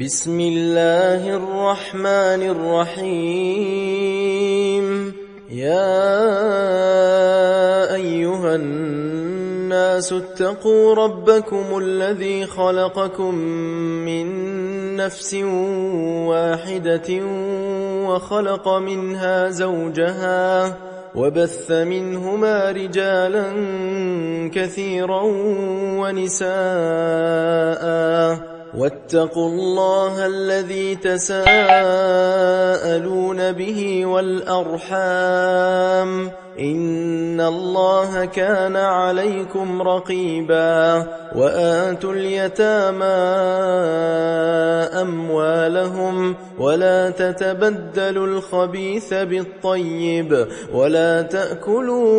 بسم الله الرحمن الرحيم. يا أيها الناس اتقوا ربكم الذي خلقكم من نفس واحدة وخلق منها زوجها وبث منهما رجالا كثيرا ونساء واتقوا الله الذي تساءلون به والأرحام إن الله كان عليكم رقيبا. وآتوا اليتامى أموالهم ولا تتبدلوا الخبيث بالطيب ولا تأكلوا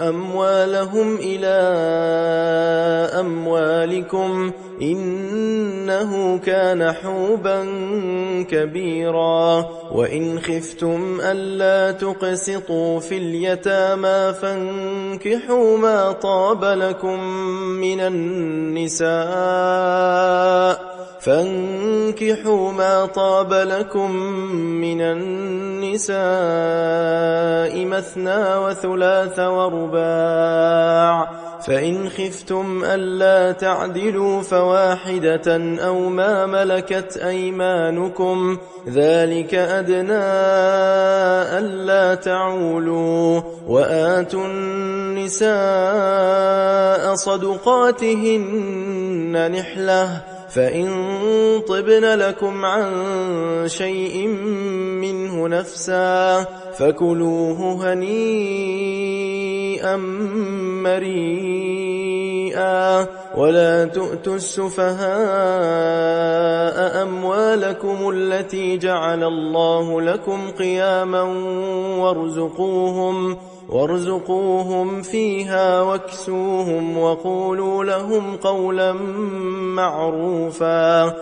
أموالهم إلى أموالكم إنه كان حوبا كبيرا. وإن خفتم ألا تقسطوا في اليتامى فانكحوا ما طاب لكم من النساء مثنى وثلاث ورباع. فإن خفتم ألا تعدلوا فواحدة أو ما ملكت أيمانكم ذلك أدنى ألا تعولوا. وآتوا النساء صدقاتهن نحلة فإن طبن لكم عن شيء منه نفسا فكلوه هنيئا مريئا. ولا تؤتوا السفهاء أموالكم التي جعل الله لكم قياما وارزقوهم فيها واكسوهم وقولوا لهم قولا معروفا.